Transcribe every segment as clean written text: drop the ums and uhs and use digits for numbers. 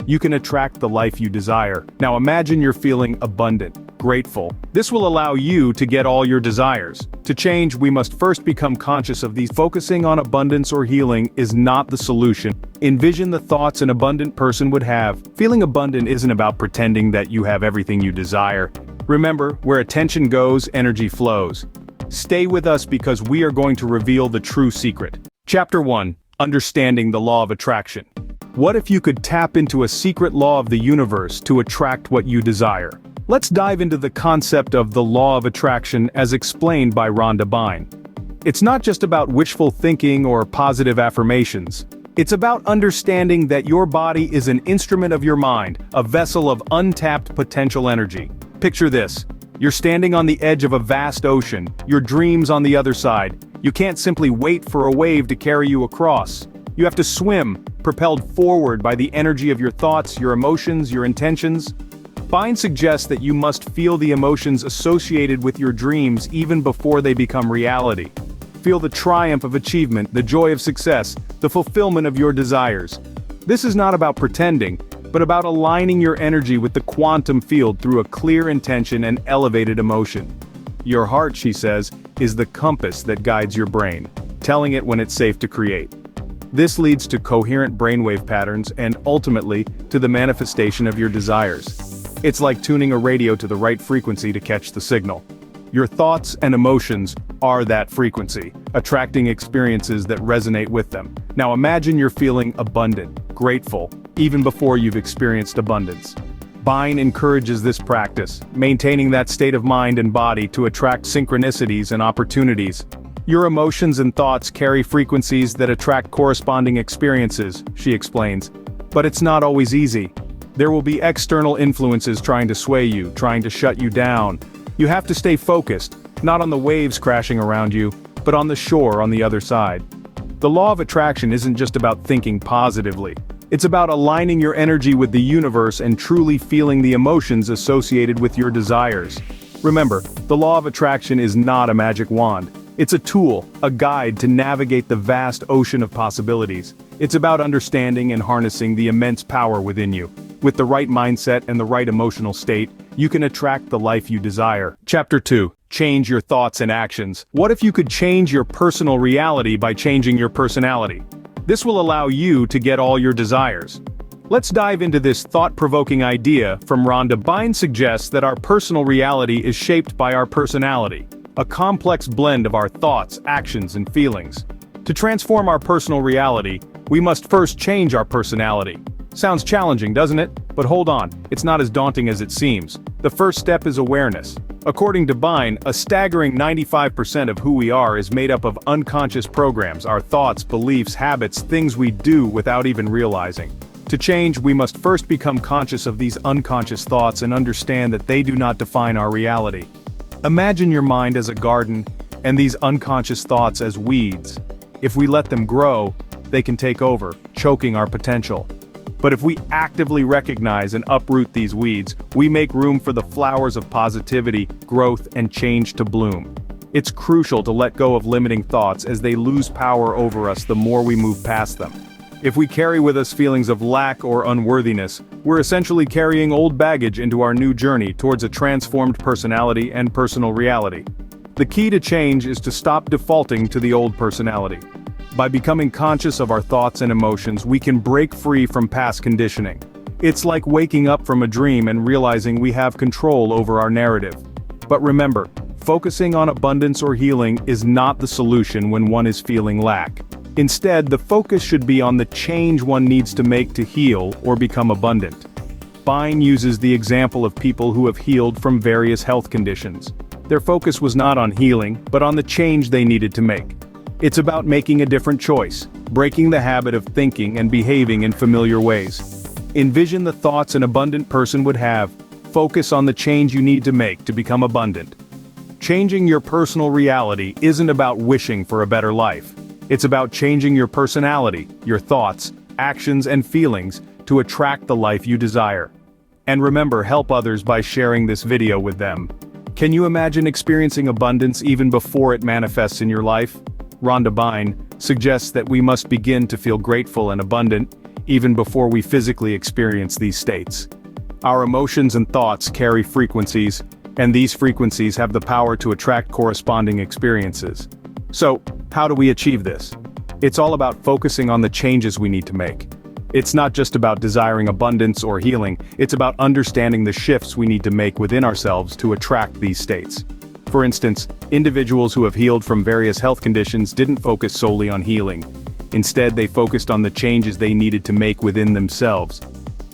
you can attract the life you desire. Now imagine you're feeling abundant, grateful. This will allow you to get all your desires. To change, we must first become conscious of these. Focusing on abundance or healing is not the solution. Envision the thoughts an abundant person would have. Feeling abundant isn't about pretending that you have everything you desire. Remember, where attention goes, energy flows. Stay with us because we are going to reveal the true secret. Chapter 1. Understanding the Law of Attraction. What if you could tap into a secret law of the universe to attract what you desire? Let's dive into the concept of the Law of Attraction as explained by Rhonda Byrne. It's not just about wishful thinking or positive affirmations. It's about understanding that your body is an instrument of your mind, a vessel of untapped potential energy. Picture this. You're standing on the edge of a vast ocean, your dreams on the other side. You can't simply wait for a wave to carry you across. You have to swim, propelled forward by the energy of your thoughts, your emotions, your intentions. Byrne suggests that you must feel the emotions associated with your dreams even before they become reality. Feel the triumph of achievement, the joy of success, the fulfillment of your desires. This is not about pretending, but about aligning your energy with the quantum field through a clear intention and elevated emotion. Your heart, she says, is the compass that guides your brain, telling it when it's safe to create. This leads to coherent brainwave patterns and, ultimately, to the manifestation of your desires. It's like tuning a radio to the right frequency to catch the signal. Your thoughts and emotions are that frequency, attracting experiences that resonate with them. Now imagine you're feeling abundant, grateful, even before you've experienced abundance. Byrne encourages this practice, maintaining that state of mind and body to attract synchronicities and opportunities. Your emotions and thoughts carry frequencies that attract corresponding experiences, she explains. But it's not always easy. There will be external influences trying to sway you, trying to shut you down. You have to stay focused, not on the waves crashing around you, but on the shore on the other side. The law of attraction isn't just about thinking positively. It's about aligning your energy with the universe and truly feeling the emotions associated with your desires. Remember, the law of attraction is not a magic wand. It's a tool, a guide to navigate the vast ocean of possibilities. It's about understanding and harnessing the immense power within you. With the right mindset and the right emotional state, you can attract the life you desire. Chapter 2. Change your thoughts and actions. What if you could change your personal reality by changing your personality? This will allow you to get all your desires. Let's dive into this thought-provoking idea from Rhonda. Byrne suggests that our personal reality is shaped by our personality, a complex blend of our thoughts, actions, and feelings. To transform our personal reality, we must first change our personality. Sounds challenging, doesn't it? But hold on, it's not as daunting as it seems. The first step is awareness. According to Byrne, a staggering 95% of who we are is made up of unconscious programs, our thoughts, beliefs, habits, things we do without even realizing. To change, we must first become conscious of these unconscious thoughts and understand that they do not define our reality. Imagine your mind as a garden, and these unconscious thoughts as weeds. If we let them grow, they can take over, choking our potential. But if we actively recognize and uproot these weeds, we make room for the flowers of positivity, growth, and change to bloom. It's crucial to let go of limiting thoughts as they lose power over us the more we move past them. If we carry with us feelings of lack or unworthiness, we're essentially carrying old baggage into our new journey towards a transformed personality and personal reality. The key to change is to stop defaulting to the old personality. By becoming conscious of our thoughts and emotions, we can break free from past conditioning. It's like waking up from a dream and realizing we have control over our narrative. But remember, focusing on abundance or healing is not the solution when one is feeling lack. Instead, the focus should be on the change one needs to make to heal or become abundant. Byrne uses the example of people who have healed from various health conditions. Their focus was not on healing, but on the change they needed to make. It's about making a different choice, breaking the habit of thinking and behaving in familiar ways. Envision the thoughts an abundant person would have. Focus on the change you need to make to become abundant. Changing your personal reality isn't about wishing for a better life. It's about changing your personality, your thoughts, actions, and feelings to attract the life you desire. And remember, help others by sharing this video with them. Can you imagine experiencing abundance even before it manifests in your life? Rhonda Byrne suggests that we must begin to feel grateful and abundant, even before we physically experience these states. Our emotions and thoughts carry frequencies, and these frequencies have the power to attract corresponding experiences. So, how do we achieve this? It's all about focusing on the changes we need to make. It's not just about desiring abundance or healing, it's about understanding the shifts we need to make within ourselves to attract these states. For instance, individuals who have healed from various health conditions didn't focus solely on healing. Instead, they focused on the changes they needed to make within themselves.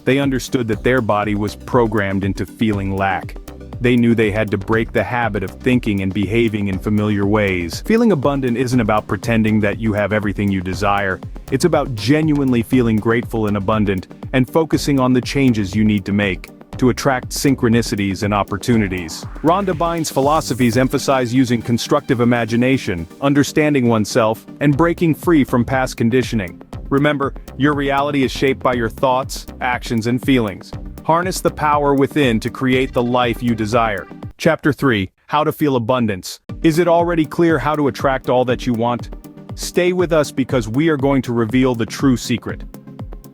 They understood that their body was programmed into feeling lack. They knew they had to break the habit of thinking and behaving in familiar ways. Feeling abundant isn't about pretending that you have everything you desire. It's about genuinely feeling grateful and abundant, and focusing on the changes you need to make to attract synchronicities and opportunities. Rhonda Byrne's philosophies emphasize using constructive imagination, understanding oneself, and breaking free from past conditioning. Remember, your reality is shaped by your thoughts, actions, and feelings. Harness the power within to create the life you desire. Chapter 3: How to Feel Abundance. Is it already clear how to attract all that you want? Stay with us because we are going to reveal the true secret.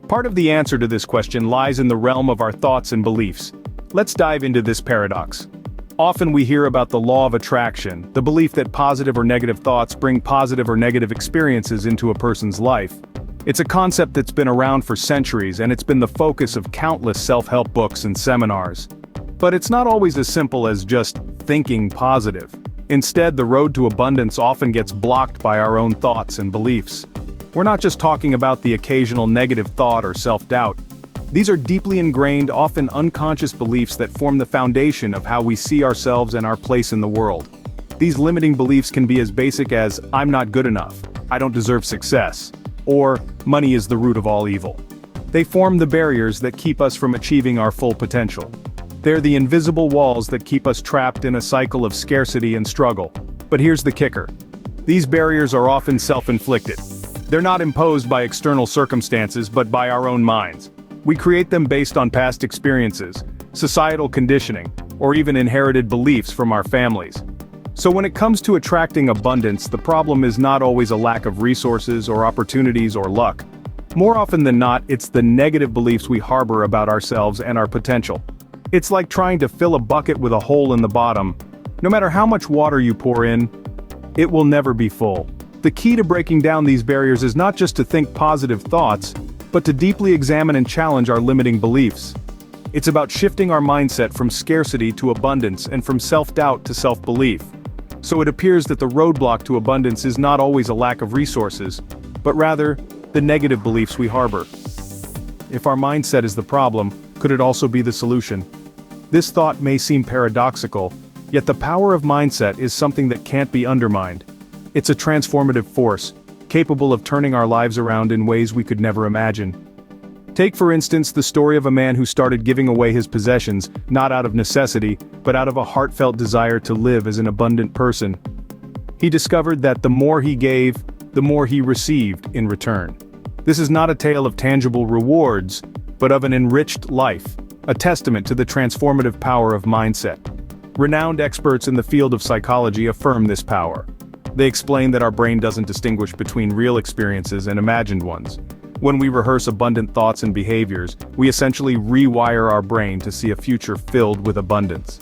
Part of the answer to this question lies in the realm of our thoughts and beliefs. Let's dive into this paradox. Often we hear about the law of attraction, the belief that positive or negative thoughts bring positive or negative experiences into a person's life. It's a concept that's been around for centuries, and it's been the focus of countless self-help books and seminars. But it's not always as simple as just thinking positive. Instead, the road to abundance often gets blocked by our own thoughts and beliefs. We're not just talking about the occasional negative thought or self-doubt. These are deeply ingrained, often unconscious beliefs that form the foundation of how we see ourselves and our place in the world. These limiting beliefs can be as basic as, "I'm not good enough," "I don't deserve success," or "money is the root of all evil." They form the barriers that keep us from achieving our full potential. They're the invisible walls that keep us trapped in a cycle of scarcity and struggle. But here's the kicker. These barriers are often self-inflicted. They're not imposed by external circumstances but by our own minds. We create them based on past experiences, societal conditioning, or even inherited beliefs from our families. So when it comes to attracting abundance, the problem is not always a lack of resources or opportunities or luck. More often than not, it's the negative beliefs we harbor about ourselves and our potential. It's like trying to fill a bucket with a hole in the bottom. No matter how much water you pour in, it will never be full. The key to breaking down these barriers is not just to think positive thoughts, but to deeply examine and challenge our limiting beliefs. It's about shifting our mindset from scarcity to abundance and from self-doubt to self-belief. So it appears that the roadblock to abundance is not always a lack of resources, but rather, the negative beliefs we harbor. If our mindset is the problem, could it also be the solution? This thought may seem paradoxical, yet the power of mindset is something that can't be undermined. It's a transformative force, capable of turning our lives around in ways we could never imagine. Take for instance the story of a man who started giving away his possessions, not out of necessity, but out of a heartfelt desire to live as an abundant person. He discovered that the more he gave, the more he received in return. This is not a tale of tangible rewards, but of an enriched life, a testament to the transformative power of mindset. Renowned experts in the field of psychology affirm this power. They explain that our brain doesn't distinguish between real experiences and imagined ones. When we rehearse abundant thoughts and behaviors, we essentially rewire our brain to see a future filled with abundance.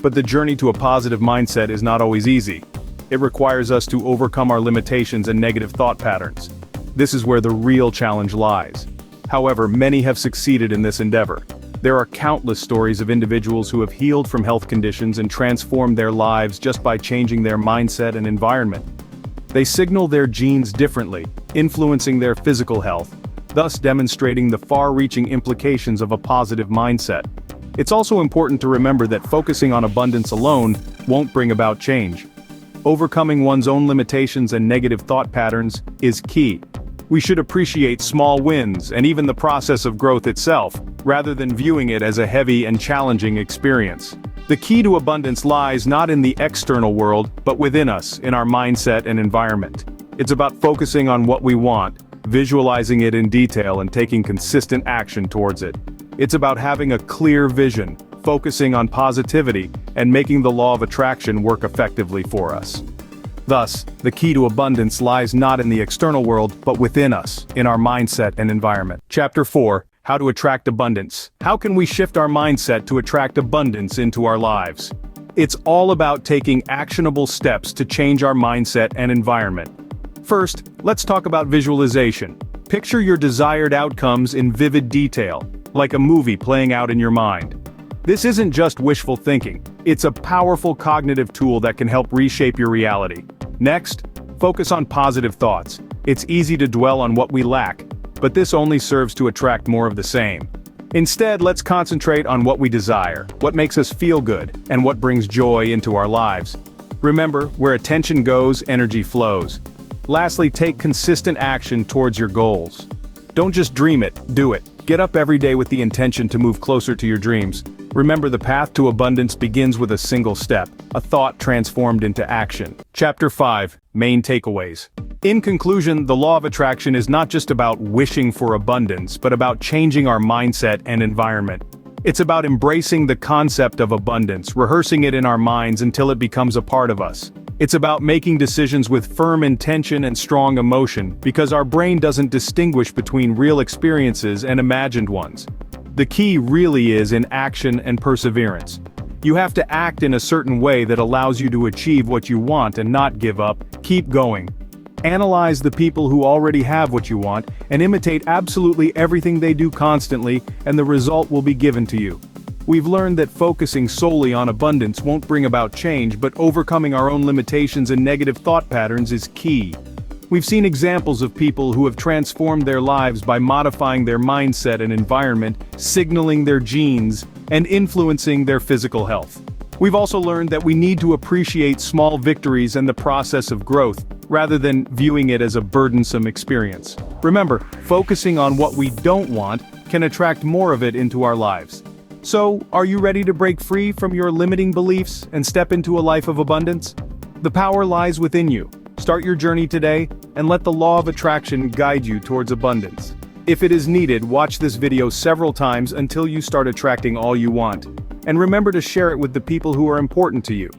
But the journey to a positive mindset is not always easy. It requires us to overcome our limitations and negative thought patterns. This is where the real challenge lies. However, many have succeeded in this endeavor. There are countless stories of individuals who have healed from health conditions and transformed their lives just by changing their mindset and environment. They signal their genes differently, influencing their physical health, thus demonstrating the far-reaching implications of a positive mindset. It's also important to remember that focusing on abundance alone won't bring about change. Overcoming one's own limitations and negative thought patterns is key. We should appreciate small wins and even the process of growth itself, rather than viewing it as a heavy and challenging experience. The key to abundance lies not in the external world, but within us, in our mindset and environment. It's about focusing on what we want, visualizing it in detail and taking consistent action towards it. It's about having a clear vision, focusing on positivity, and making the law of attraction work effectively for us. Thus, the key to abundance lies not in the external world, but within us, in our mindset and environment. Chapter 4. How to attract abundance. How can we shift our mindset to attract abundance into our lives? It's all about taking actionable steps to change our mindset and environment. First, let's talk about visualization. Picture your desired outcomes in vivid detail, like a movie playing out in your mind. This isn't just wishful thinking, it's a powerful cognitive tool that can help reshape your reality. Next, focus on positive thoughts. It's easy to dwell on what we lack, but this only serves to attract more of the same. Instead, let's concentrate on what we desire, what makes us feel good, and what brings joy into our lives. Remember, where attention goes, energy flows. Lastly, take consistent action towards your goals. Don't just dream it, do it. Get up every day with the intention to move closer to your dreams. Remember, the path to abundance begins with a single step, a thought transformed into action. Chapter 5. Main takeaways. In conclusion, the law of attraction is not just about wishing for abundance, but about changing our mindset and environment. It's about embracing the concept of abundance, rehearsing it in our minds until it becomes a part of us. It's about making decisions with firm intention and strong emotion, because our brain doesn't distinguish between real experiences and imagined ones. The key really is in action and perseverance. You have to act in a certain way that allows you to achieve what you want and not give up. Keep going. Analyze the people who already have what you want, and imitate absolutely everything they do constantly, and the result will be given to you. We've learned that focusing solely on abundance won't bring about change, but overcoming our own limitations and negative thought patterns is key. We've seen examples of people who have transformed their lives by modifying their mindset and environment, signaling their genes, and influencing their physical health. We've also learned that we need to appreciate small victories and the process of growth, rather than viewing it as a burdensome experience. Remember, focusing on what we don't want can attract more of it into our lives. So, are you ready to break free from your limiting beliefs and step into a life of abundance? The power lies within you. Start your journey today, and let the law of attraction guide you towards abundance. If it is needed, watch this video several times until you start attracting all you want. And remember to share it with the people who are important to you.